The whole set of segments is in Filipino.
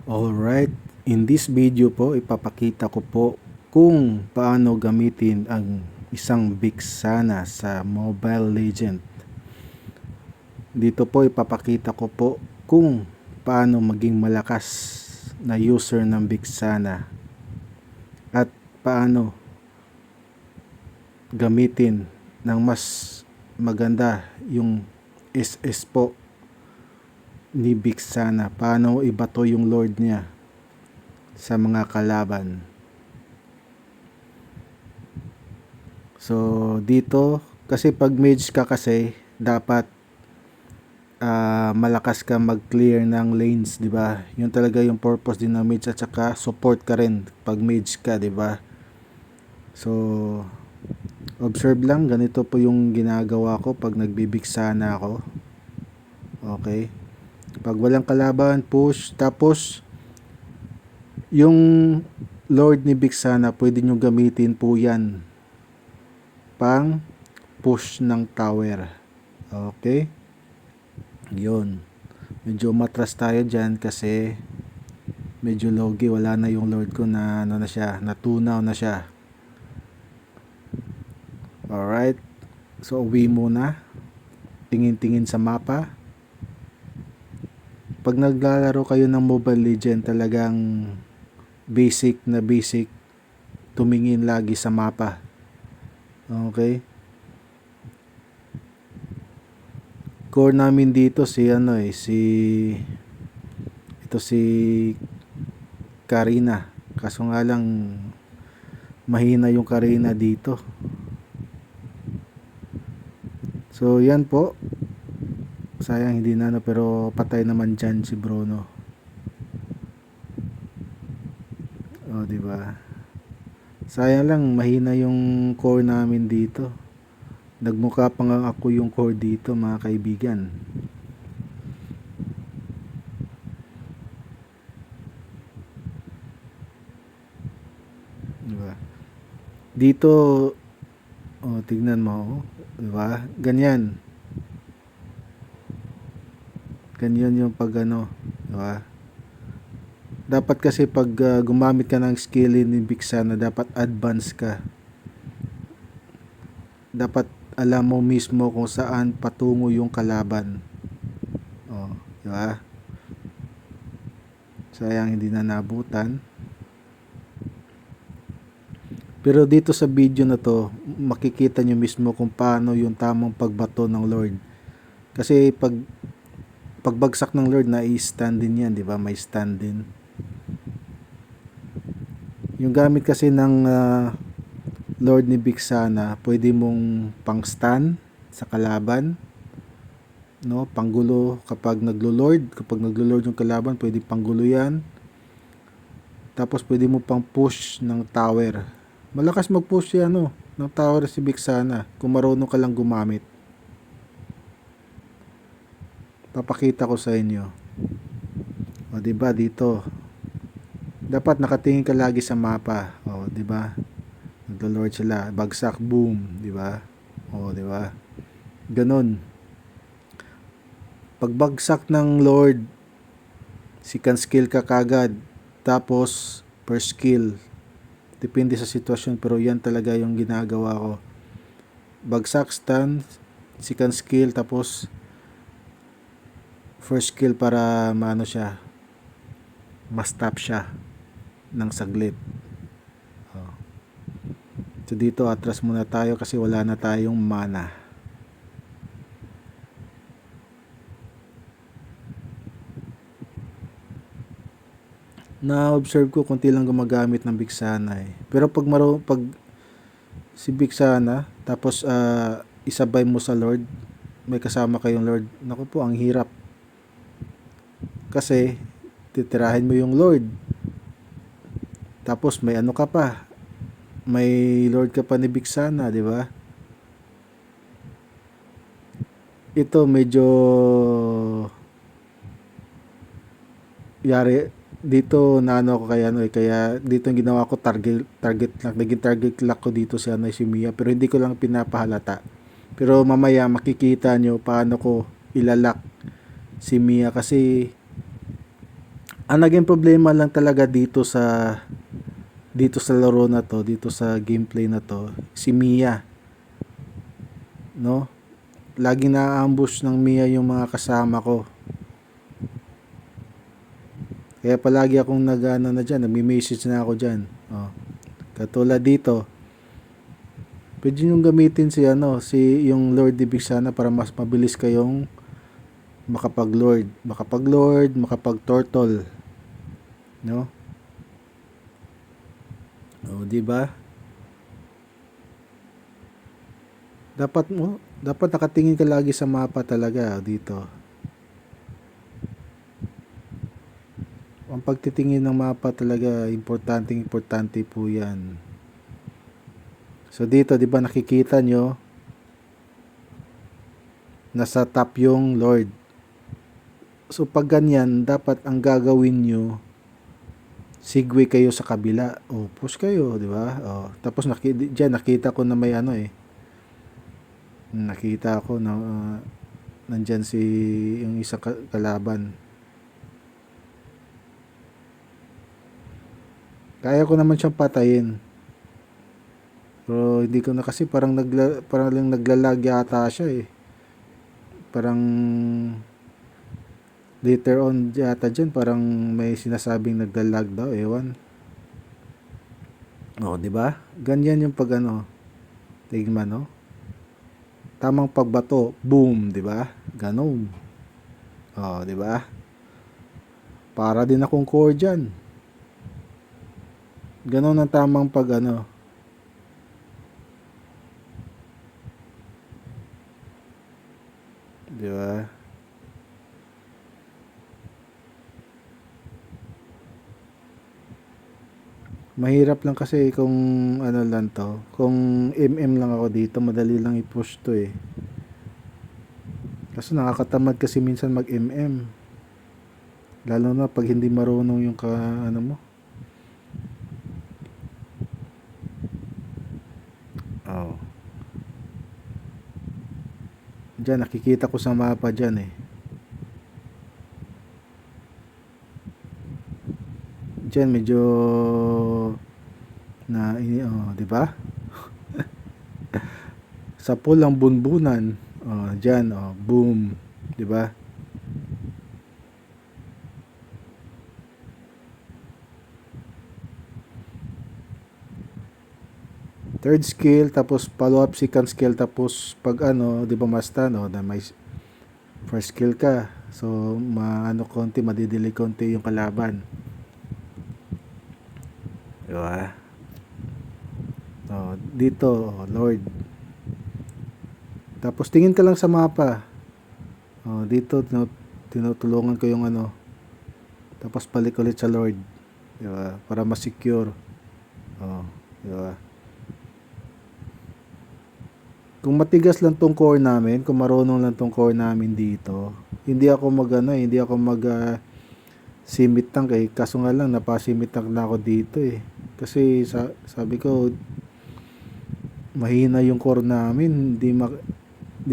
Alright, in this video po, ipapakita ko po kung paano gamitin ang isang Vixana sa Mobile Legend. Dito po ipapakita ko po kung paano maging malakas na user ng Vixana at paano gamitin ng mas maganda yung SS po ni Vixana, paano ibato yung Lord niya sa mga kalaban. So dito kasi pag mage ka kasi dapat malakas ka mag-clear ng lanes, 'di ba? Yun talaga yung purpose din ng mage, at saka support ka rin pag mage ka, 'di ba? So observe lang, ganito po yung ginagawa ko pag nagbibiksana ako. Okay? Pag walang kalaban, push. Tapos yung Lord ni Vixana, pwede nyo gamitin po yan pang push ng tower. Okay? Yun. Medyo matras tayo dyan kasi medyo logi. Wala na yung Lord ko na ano na siya, natunaw na siya. Alright. So uwi muna. Tingin-tingin sa mapa. Pag naglalaro kayo ng Mobile Legend, talagang basic na basic, tumingin lagi sa mapa. Okay? Core namin dito si si Karina. Kaso nga lang mahina yung Karina dito. So yan po. Sayang hindi na pero patay naman dyan si Bruno. Oh, di ba? Sayang lang mahina yung core namin dito. Nagmukha pa nga ako yung core dito, mga kaibigan. Di ba? Dito tignan mo, di ba? Ganyan. Ganyan yung pag ano, di ba? Dapat kasi pag gumamit ka ng skill ni Vixana, dapat advance ka. Dapat alam mo mismo kung saan patungo yung kalaban. Oh, di ba? Sayang hindi na nabutan. Pero dito sa video na to, makikita nyo mismo kung paano yung tamang pagbato ng Lord. Kasi pagbagsak ng Lord, na i-stand din yan, di ba? May stand din. Yung gamit kasi ng Lord ni Vixana, pwede mong pang-stand sa kalaban, no? Panggulo kapag naglo-Lord yung kalaban, pwede panggulo yan. Tapos pwede mo pang push ng tower. Malakas mag-push yan, no? Ng tower si Vixana kung marunong ka lang gumamit. Papakita ko sa inyo. O, di ba dito? Dapat nakatingin ka lagi sa mapa. O, di ba? Naglo-Lord sila, bagsak, boom, di ba? O, di ba? Ganon. Pagbagsak ng Lord, second skill ka kagad. Tapos first skill. Depende sa sitwasyon, pero yan talaga yung ginagawa ko. Bagsak, stun, second skill, tapos first skill para maano siya, ma-stop siya ng saglit. So dito atras muna tayo kasi wala na tayong mana. Na-observe ko konti lang gumagamit ng Vixana eh. Pero pag si Vixana tapos isabay mo sa Lord, may kasama kayong Lord, naku po, ang hirap. Kasi titirahin mo yung Lord. Tapos may ano ka pa, may Lord ka pa ni Vixana, di ba? Ito medyo yari dito na ano ko kaya kaya dito yung ginawa ko target lock, naging target lock ko dito si Mia, pero hindi ko lang pinapahalata. Pero mamaya makikita nyo paano ko ilalak si Mia kasi Ang naging problema lang talaga dito sa laro na to, dito sa gameplay na to, si Mia, no? Lagi na-ambush ng Mia yung mga kasama ko. Kaya palagi akong nag-ano na dyan, nagme-message na ako dyan. Oh. Katulad dito, pwede nyo gamitin si yung Lord Ibig-Sana para mas mabilis kayong makapag-Lord, makapag-Turtle, no? O, di ba? Dapat nakatingin ka lagi sa mapa talaga dito. Ang pagtitingin ng mapa talaga, importante po 'yan. So dito, 'di ba nakikita nyo, nasa top yung Lord. So pag ganyan, dapat ang gagawin nyo, segue kayo sa kabila. O, push kayo, 'di ba? O, tapos diyan nakita ko na may nakita ko na nandyan yung isang kalaban. Kaya ko naman siyang patayin. Pero hindi ko na kasi parang lang naglalag yata siya eh. Parang later on yata dyan, parang may sinasabing naglalag daw, ewan. Oh, di ba? Ganyan yung tigman, no? Tamang pagbato, boom, di ba? Ganon. Oh, di ba? Para din akong core dyan. Ganon ang tamang di ba? Mahirap lang kasi kung lang to. Kung lang ako dito, madali lang i-push to eh. Kaso nakakatamad kasi minsan mag-MM. Lalo na pag hindi marunong yung mo. Oh. Diyan, nakikita ko sa mapa dyan eh. Diyan, medyo di ba? Sa pulang bunbunan. Oh, diyan, boom, di ba? Third skill, tapos follow up second skill, tapos pag di ba masta, na may first skill ka. So, madidelay konti yung kalaban. Di ba? Dito, Lord. Tapos tingin ka lang sa mapa. Dito, tinutulungan ko yung tapos balik ulit sa Lord. Di ba? Para ma-secure. Di ba? Kung matigas lang tong core namin, kung marunong lang tong core namin dito, hindi ako simit tank eh. Kaso nga lang, napasimit tank na ako dito eh. Kasi sabi ko, mahina yung core namin, hindi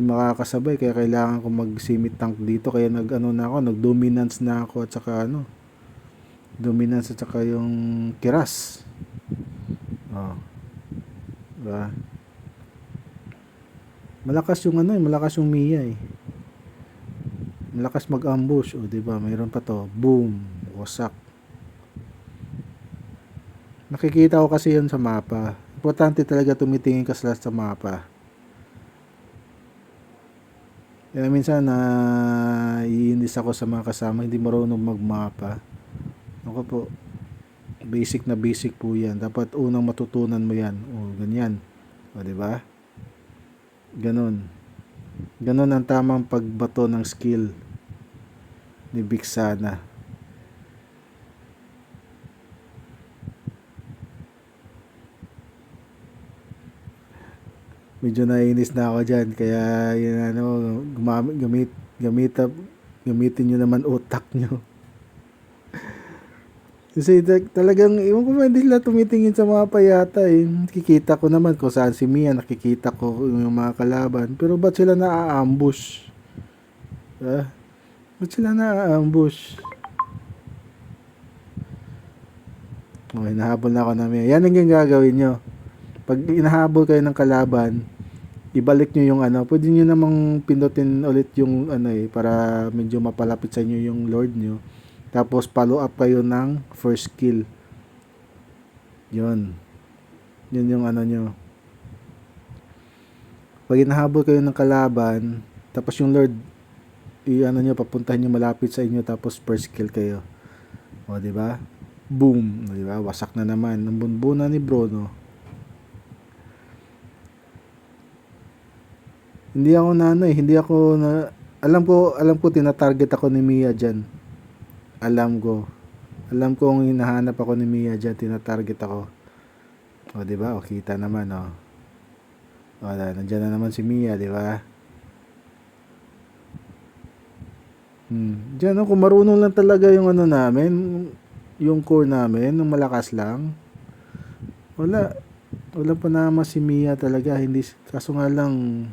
makakasabay, kaya kailangan ko mag-simit tank dito. Kaya nag-dominance na ako at saka dominance at saka yung kiras. Diba? Malakas yung Mia eh. Malakas mag-ambush, di ba? Mayroon pa to. Boom, wasak. Nakikita ko kasi 'yun sa mapa. Importante talaga tumitingin ka sa mapa. Kaya minsan iinis ako sa mga kasama hindi marunong magmapa. Ako po, basic na basic po 'yan. Dapat unang matutunan mo 'yan. Ganyan. Di ba? Ganon ang tamang pagbato ng skill ni Bigsana. Medyo naiinis na ako dyan, kaya gamitin nyo naman utak nyo. Kasi talagang, iwan ko ba, hindi sila tumitingin sa mga payata eh. Nakikita ko naman kung saan si Mia, nakikita ko yung mga kalaban. Pero ba't sila na-ambush? Ba't sila na-ambush? Oh, hinahabol na ako namin. Yan ang yung gagawin nyo. Pag hinahabol kayo ng kalaban, ibalik nyo yung ano. Pwede nyo namang pindutin ulit yung ano eh, para medyo mapalapit sa inyo yung lord nyo. Tapos follow up kayo ng first kill. Yun. Yun yung ano nyo. Pag hinahabol kayo ng kalaban, tapos yung lord, i-ano nyo, papuntahin nyo malapit sa inyo, tapos first kill kayo. O, di ba? Boom! O, di ba? Wasak na naman. Ang bunbuna ni Bruno. Hindi ako na ano eh, hindi ako na, alam ko tinatarget ako ni Mia dyan. Alam ko. Alam ko kung hinahanap ako ni Mia dyan, tinatarget ako. O, di ba? O, kita naman, o. Wala, nandiyan na naman si Mia, di ba? Diyan, no, kung marunong lang talaga yung ano namin, yung core namin, nung malakas lang, wala. Wala pa naman si Mia talaga, hindi, kaso nga lang,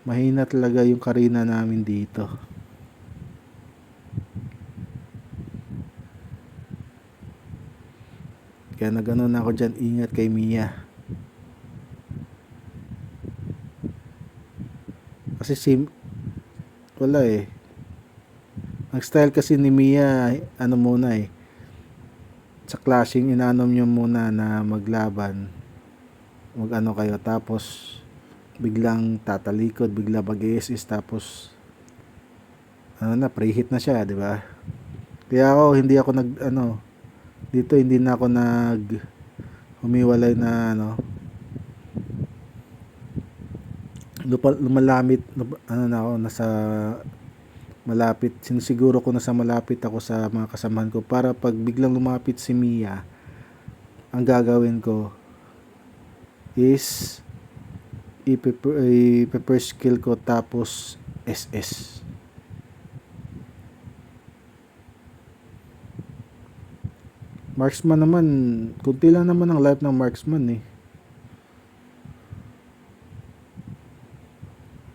mahina talaga yung Karina namin dito. Kaya nagano na ako dyan, ingat kay Mia. Kasi wala eh. Ang style kasi ni Mia, ano muna eh. Sa clashing, inanom nyo muna na maglaban. Mag-ano kayo, tapos biglang tatalikod, bigla mag-ESS, tapos ano na, preheat na siya, di ba? Kaya ako, hindi ako nag, ano, dito hindi na ako nag humiwalay na, ano, lumalamit, ano na ako, nasa malapit, sinisiguro ko nasa malapit ako sa mga kasamahan ko para pag biglang lumapit si Mia, ang gagawin ko is i-prepare skill ko tapos SS. Marksman naman, kunti lang naman ang life ng marksman eh.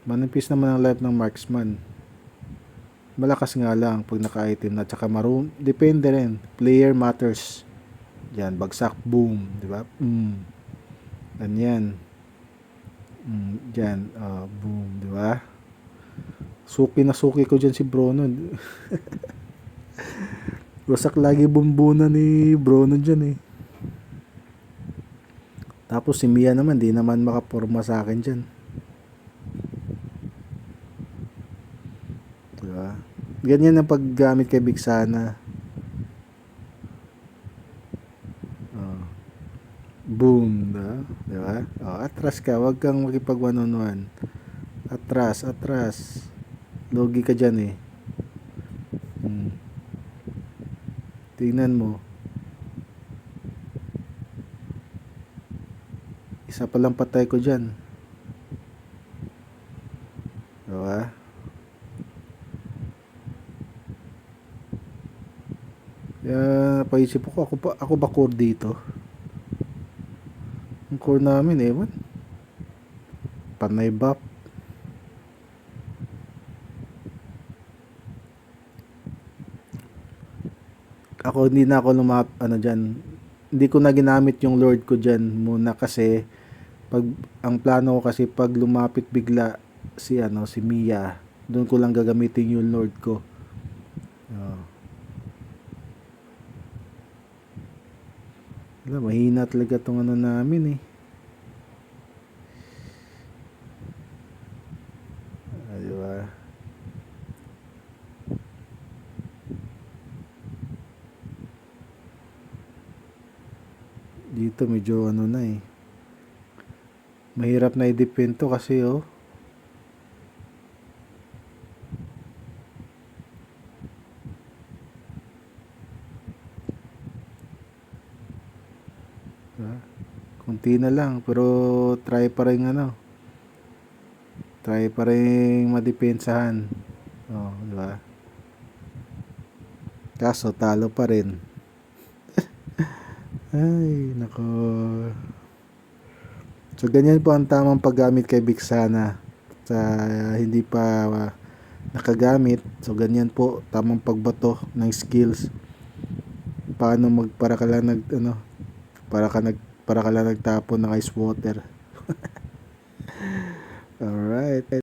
Manipis naman ang life ng marksman. Malakas nga lang pag naka-item na, tsaka depende rin. Player matters. Yan, bagsak, boom, di ba? Ganyan. Diyan, boom, di ba? Suki na suki ko dyan si Bruno. Wasak lagi bumbuna ni Bruno dyan eh. Tapos si Mia naman, di naman makaporma sa akin dyan. Diba? Ganyan ang paggamit kay Vixana. Boom, diba? Atras ka, wag kang makipag one-on-one. Atras. Logi ka dyan eh. Tingnan mo. Isa pa lang patay ko dyan. Diba? Kaya napaisip ako ba core dito? Ang core namin ewan. Panay buff. Ako hindi na ako hindi ko na ginamit yung lord ko dyan muna kasi ang plano ko kasi pag lumapit bigla si Mia, doon ko lang gagamitin yung lord ko. Mahina talaga tong namin eh. Diba? Dito medyo na eh. Mahirap na i-defend to kasi kunti na lang pero try pa rin madepensahan. Di ba? Kaso talo pa rin. Ay, nako. So ganyan po ang tamang paggamit kay Vixana sa hindi pa nakagamit. So ganyan po tamang pagbato ng skills. paano para ka lang para ka lang nagtapon ng ice water. Alright.